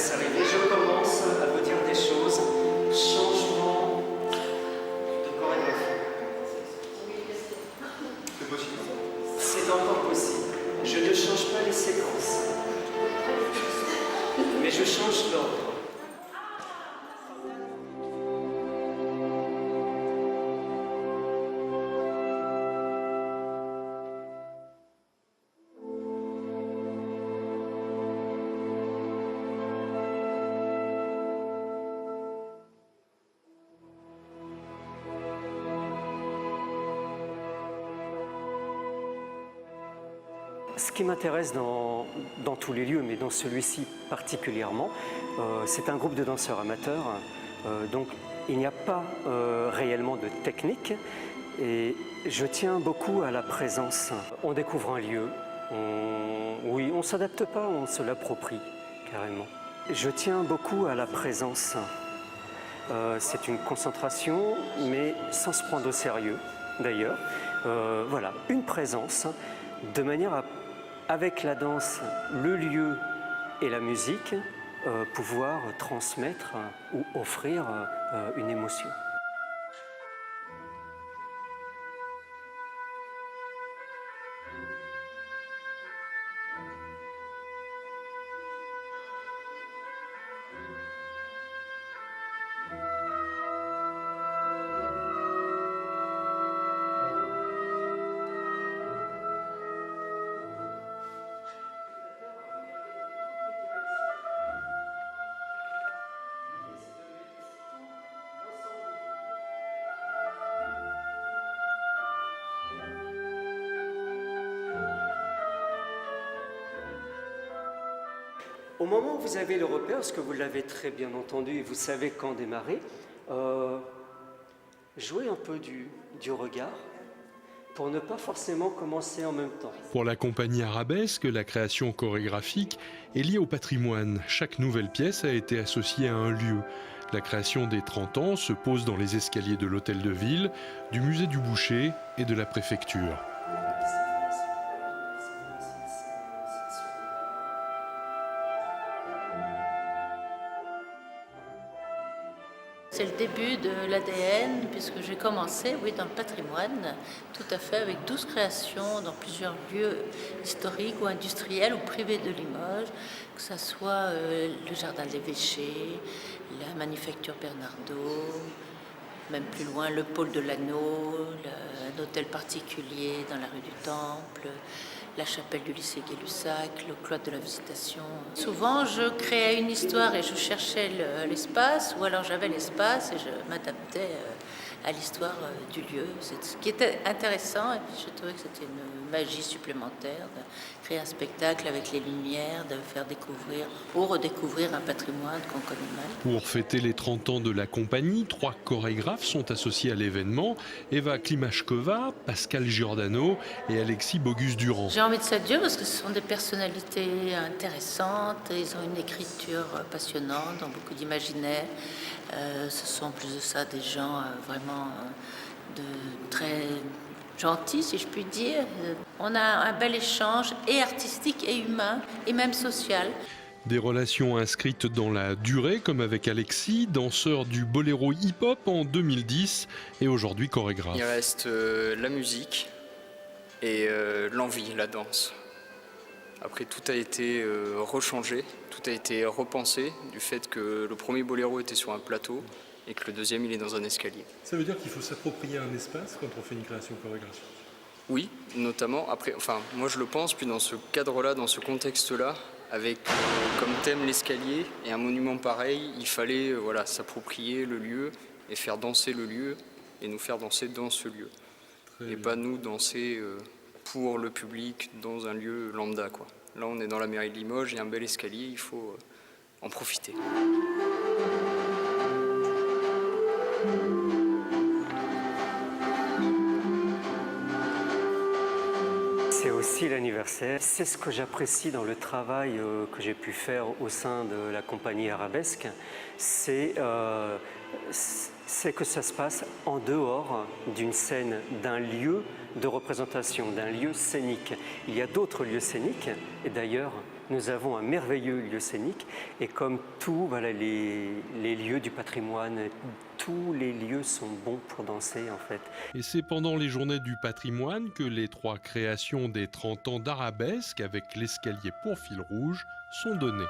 laisse arriver. Je commence à vous dire des choses. Changement de chorégraphie. C'est possible. C'est encore possible. Je ne change pas les séquences, mais je change l'ordre. Ce qui m'intéresse dans tous les lieux, mais dans celui-ci particulièrement, c'est un groupe de danseurs amateurs. Donc il n'y a pas réellement de technique et je tiens beaucoup à la présence. On découvre un lieu, oui, on ne s'adapte pas, on se l'approprie carrément. Je tiens beaucoup à la présence. C'est une concentration, mais sans se prendre au sérieux d'ailleurs. Voilà, une présence, de manière à, avec la danse, le lieu et la musique, pouvoir transmettre ou offrir une émotion. Au moment où vous avez le repère, parce que vous l'avez très bien entendu et vous savez quand démarrer, jouez un peu du regard pour ne pas forcément commencer en même temps. Pour la compagnie Arabesque, la création chorégraphique est liée au patrimoine. Chaque nouvelle pièce a été associée à un lieu. La création des 30 ans se pose dans les escaliers de l'Hôtel de Ville, du musée du Boucher et de la préfecture. C'est le début de l'ADN, puisque j'ai commencé, oui, dans le patrimoine, tout à fait, avec 12 créations dans plusieurs lieux historiques ou industriels ou privés de Limoges, que ce soit le jardin de l'évêché, la manufacture Bernardaud, même plus loin, le pôle de l'Anneau, un hôtel particulier dans la rue du Temple, la chapelle du lycée Gay-Lussac, le cloître de la Visitation. Souvent, je créais une histoire et je cherchais l'espace, ou alors j'avais l'espace et je m'adaptais à l'histoire du lieu. C'est ce qui était intéressant, et puis je trouvais que c'était une magie supplémentaire de créer un spectacle avec les lumières, de faire découvrir ou redécouvrir un patrimoine qu'on connaît mal. Pour fêter les 30 ans de la compagnie, 3 chorégraphes sont associés à l'événement. Eva Klimashkova, Pascal Giordano et Alexis Bogus-Durand. J'ai envie de ça Dieu parce que ce sont des personnalités intéressantes, ils ont une écriture passionnante, ont beaucoup d'imaginaire. Ce sont en plus de ça des gens vraiment de très gentils, si je puis dire. On a un bel échange et artistique et humain et même social. Des relations inscrites dans la durée, comme avec Alexis, danseur du boléro hip-hop en 2010 et aujourd'hui chorégraphe. Il reste la musique et l'envie, la danse. Après, tout a été rechangé, tout a été repensé du fait que le premier boléro était sur un plateau et que le deuxième, il est dans un escalier. Ça veut dire qu'il faut s'approprier un espace quand on fait une création chorégraphique? Oui, notamment. Après, enfin, moi je le pense, puis dans ce cadre-là, dans ce contexte-là, avec comme thème l'escalier et un monument pareil, il fallait voilà, s'approprier le lieu et faire danser le lieu et nous faire danser dans ce lieu. Et pas nous danser pour le public dans un lieu lambda, quoi. Là, on est dans la mairie de Limoges, il y a un bel escalier, il faut en profiter. C'est aussi l'anniversaire. C'est ce que j'apprécie dans le travail que j'ai pu faire au sein de la compagnie Arabesque. C'est que ça se passe en dehors d'une scène, d'un lieu de représentation, d'un lieu scénique. Il y a d'autres lieux scéniques, et d'ailleurs, nous avons un merveilleux lieu scénique. Et comme tous les lieux du patrimoine, tous les lieux sont bons pour danser en fait. Et c'est pendant les journées du patrimoine que les 3 créations des 30 ans d'Arabesque avec l'escalier pour fil rouge sont données.